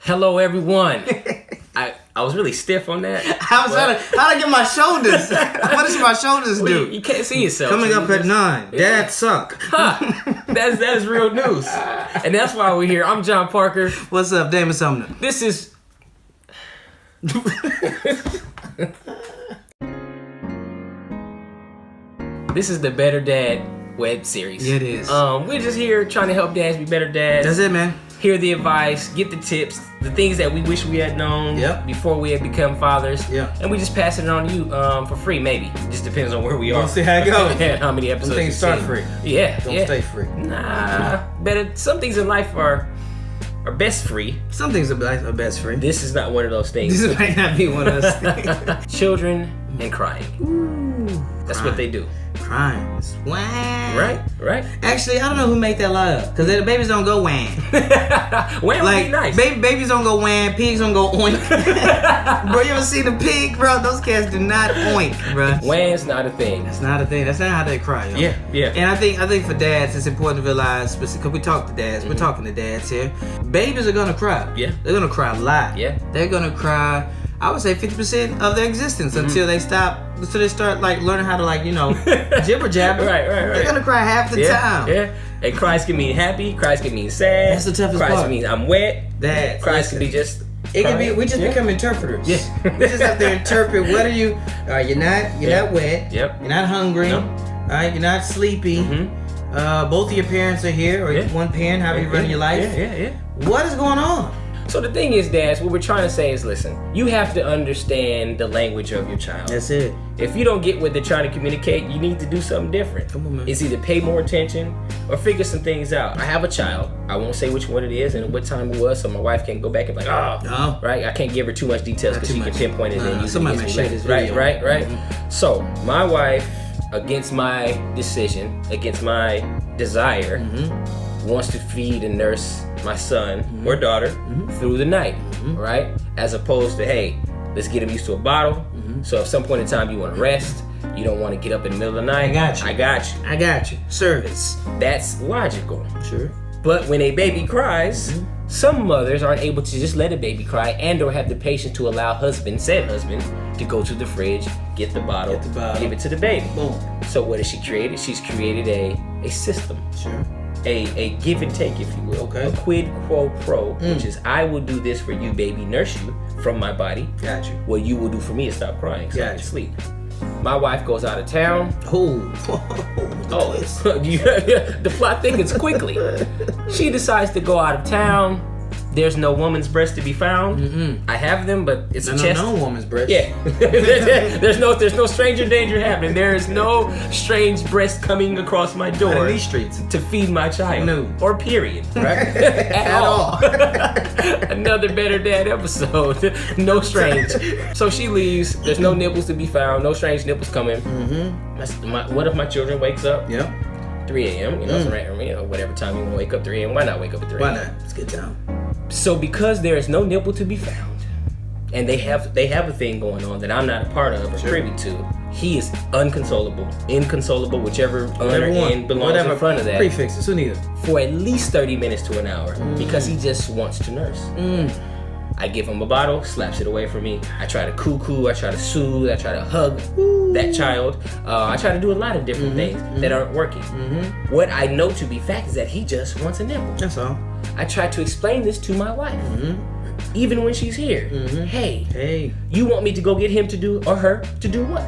Hello, everyone. I was really stiff on that. I was trying to, how'd I get my shoulders? What does my shoulders do? You can't see yourself. Coming up at 9, Dad suck. That's real news. And that's why we're here. I'm Jon Parker. What's up, Damon Sumner? This is... This is the Better Dad web series. Yeah, it is. We're just here trying to help dads be better dads. That's it, man. Hear the advice, get the tips, the things that we wish we had known before we had become fathers. Yeah. And we just pass it on to you for free, maybe. Just depends on where we are. We'll see how it goes. And how many episodes. Some things start free. Yeah. Don't stay free. Nah. Better. Some things in life are best free. Some things are best free. This is not one of those things. This might not be one of those things. Children and crying. Ooh, That's what they do. Crying. Wham. Right. Actually, I don't know who made that lie up. Because the babies don't go wham. Wham would be nice. Babies don't go wham. Pigs don't go oink. Bro, you ever seen a pig, bro? Those cats do not oink, bro. Wham's not a thing. That's not a thing. That's not how they cry, yo. Yeah. And I think for dads, it's important to realize, because we talk to dads, we're talking to dads here. Babies are going to cry. Yeah. They're going to cry a lot. Yeah. They're going to cry, I would say 50% of their existence until they start like learning how to jibber jabber. Right. They're gonna cry half the time. Yeah. And cries can mean happy. Cries can mean sad. That's the toughest cries part. Can mean I'm wet. That cries can be just. It can be. We just become interpreters. Yeah. We just have to interpret. What are you? You're not wet. Yep. You're not hungry. Nope. All right. You're not sleepy. Both of your parents are here, or one parent. How you running your life? Yeah. What is going on? So the thing is, dads, what we're trying to say is, listen, you have to understand the language of your child. That's it. If you don't get what they're trying to communicate, you need to do something different. Come on, man. It's either pay more attention or figure some things out. I have a child. I won't say which one it is and what time it was, so my wife can't go back and be like, no. Right? I can't give her too much details because she can pinpoint it and use somebody it might against share me. this video. Right. Mm-hmm. So my wife, against my decision, against my desire, wants to feed and nurse my son or daughter through the night, right? As opposed to, hey, let's get him used to a bottle. So if some point in time you want to rest, you don't want to get up in the middle of the night. I got you. Service. That's logical. Sure. But when a baby cries, some mothers aren't able to just let a baby cry and or have the patience to allow said husband, to go to the fridge, get the bottle, give it to the baby. Boom. So what has she created? She's created a system. Sure. A give and take, if you will. Okay. A quid pro quo, which is I will do this for you, baby, nurse you from my body. Got you. What you will do for me is stop crying so I can sleep. My wife goes out of town. The plot thickens quickly. She decides to go out of town. There's no woman's breast to be found. I have them, but it's a chest. No woman's breast. Yeah. there's no stranger danger happening. There is no strange breast coming across my door in these streets to feed my child. No. Or period. Right? At all. Another Better Dad episode. No strange. So she leaves. There's no nipples to be found. No strange nipples coming. What if my children wakes up? Yep. 3 a.m. Whatever time you want to wake up 3 a.m. Why not wake up at 3 a.m.? Why not? It's a good time. So because there is no nipple to be found, and they have a thing going on that I'm not a part of or privy to, he is inconsolable, whichever end belongs in front of that. Prefixes, who needs it? For at least 30 minutes to an hour because he just wants to nurse. I give him a bottle, slaps it away from me. I try to cuckoo, I try to soothe, I try to hug that child. I try to do a lot of different things that aren't working. What I know to be fact is that he just wants a nipple. That's all. I try to explain this to my wife, even when she's here. Hey, you want me to go get him to do, or her, to do what?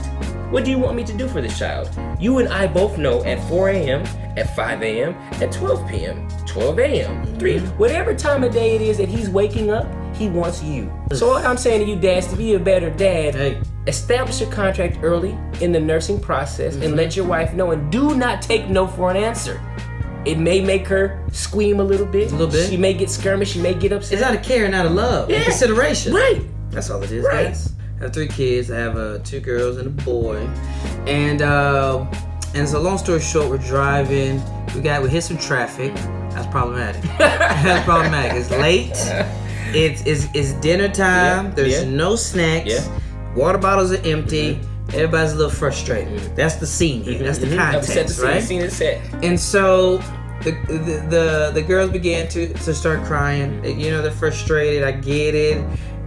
What do you want me to do for this child? You and I both know at 4 a.m., at 5 a.m., at 12 p.m., 12 a.m., 3, whatever time of day it is that he's waking up, he wants you. So what I'm saying to you dads, to be a better dad, establish a contract early in the nursing process and let your wife know, and do not take no for an answer. It may make her squeam a little bit. She may get skirmish. She may get upset. It's out of care and out of love and consideration. Right. That's all it is, guys. I have 3 kids. I have 2 girls and a boy. And so long story short, we're driving. We hit some traffic. That's problematic. It's late. It's dinner time. There's no snacks. Water bottles are empty. Everybody's a little frustrated. That's the scene here. That's the context, right? Scene is set. And so the girls began to start crying. You know, they're frustrated. I get it,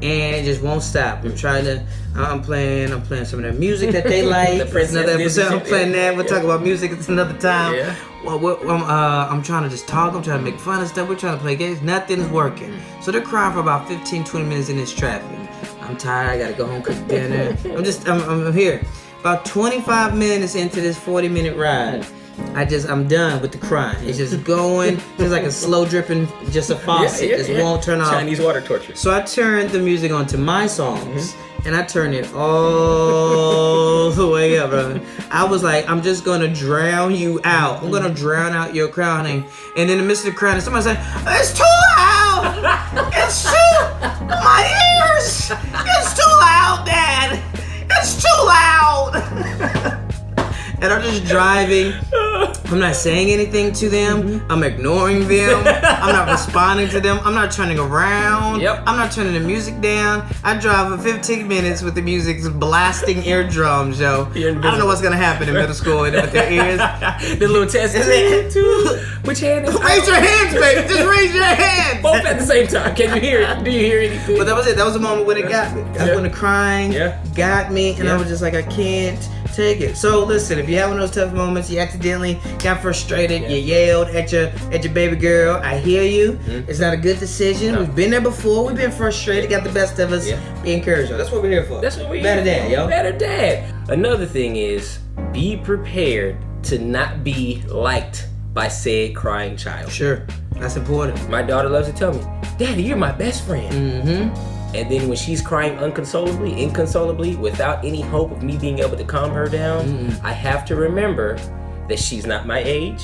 and it just won't stop. I'm playing some of that music that they like. Another episode. I'm playing that. We'll talk about music. It's another time. Yeah. Well, I'm trying to just talk. I'm trying to make fun of stuff. We're trying to play games. Nothing's working. So they're crying for about 15-20 minutes in this traffic. I'm tired. I gotta go home, cook dinner. I'm here. About 25 minutes into this 40-minute ride, I'm done with the crying. It's just going. It's like a slow dripping, just a faucet. It won't turn off. Chinese water torture. So I turned the music onto my songs, and I turned it all the way up, bro. I was like, I'm just gonna drown you out. I'm gonna drown out your crowning. And in the midst of the crowning, somebody said, "It's too loud! It's too my ears! It's too loud, Dad! It's too loud!" And I'm just driving. I'm not saying anything to them. I'm ignoring them. I'm not responding to them. I'm not turning around. I'm not turning the music down. I drive for 15 minutes with the music blasting eardrums, yo. I don't know what's gonna happen in middle school with their ears. The little test. Which hand is raise your hands, baby. Just raise your hands. Both at the same time. Can you hear it? Do you hear anything? But that was it. That was the moment when it got me. That's when the crying got me, and I was just like, I can't take it. So listen, if you have one of those tough moments, you accidentally got frustrated, you yelled at your baby girl, I hear you. It's not a good decision. We've been there before. We've been frustrated, got the best of us. Be encouraged. That's what we're here for. That's what we're Better here for. Dad, yo. Better Dad. Another thing is, be prepared to not be liked by said crying child. Sure. That's important. My daughter loves to tell me, Daddy, you're my best friend. And then when she's crying inconsolably, without any hope of me being able to calm her down, I have to remember that she's not my age,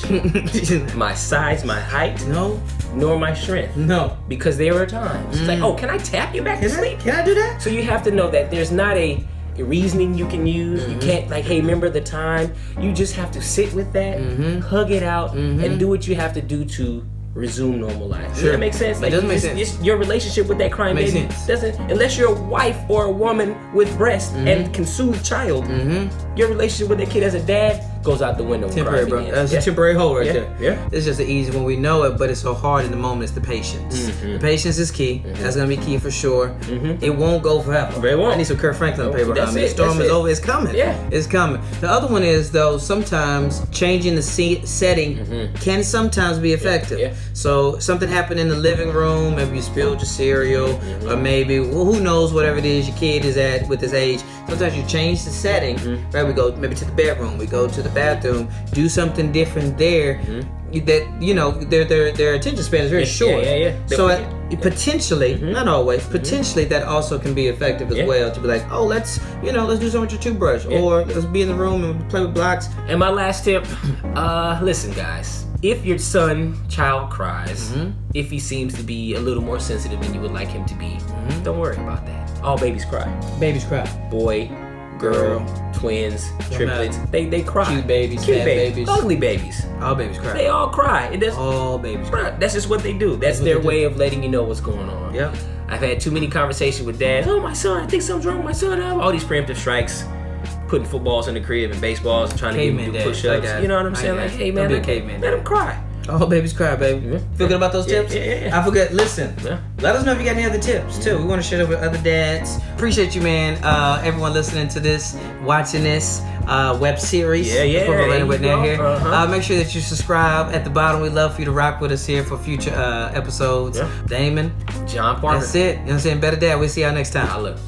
my size, my height, nor my strength. No. Because there are times. It's like, oh, can I tap you back to sleep? Can I do that? So you have to know that there's not a reasoning you can use. You can't like, hey, remember the time? You just have to sit with that, hug it out, and do what you have to do to resume normal life. Does that make sense? Like, it doesn't make sense. Your relationship with that crying baby doesn't, unless you're a wife or a woman with breasts and can soothe child, your relationship with that kid as a dad goes out the window. Temporary, bro. That's a temporary hole right there. Yeah. It's just easy when we know it, but it's so hard in the moment. It's the patience. The patience is key. That's gonna be key for sure. It won't go forever. It won't. I need some Kurt Franklin paper behind me. The storm is over. It's coming. It's coming. The other one is though, sometimes changing the setting can sometimes be effective. So something happened in the living room. Maybe you spilled your cereal, or maybe who knows, whatever it is your kid is at with his age. Sometimes you change the setting. Right? We go maybe to the bedroom. We go to the bathroom. Do something different there. That their attention span is very short. So potentially, not always, potentially that also can be effective as well. To be like, oh, let's do something with your toothbrush, or let's be in the room and play with blocks. And my last tip, listen, guys. If your child cries, if he seems to be a little more sensitive than you would like him to be, don't worry about that. All babies cry. Babies cry. Boy, girl, twins, triplets, they cry. Cute babies, fat babies, ugly babies. All babies cry. They all cry. All babies cry. That's just what they do. That's their way of letting you know what's going on. Yep. I've had too many conversations with dads. Oh, my son, I think something's wrong with my son. All these preemptive strikes. Putting footballs in the crib and baseballs, trying to get him to do push-ups. You know what I'm saying? Like, hey man, let him cry. All babies cry, baby. Feel good about those tips? Yeah. I forget. Listen, let us know if you got any other tips too. We want to share it with other dads. Appreciate you, man. Everyone listening to this, watching this web series. That's what we're running with now here. Make sure that you subscribe at the bottom. We'd love for you to rock with us here for future episodes. Damon, Jon Parker. That's it. You know what I'm saying? Better Dad. We'll see y'all next time. I look.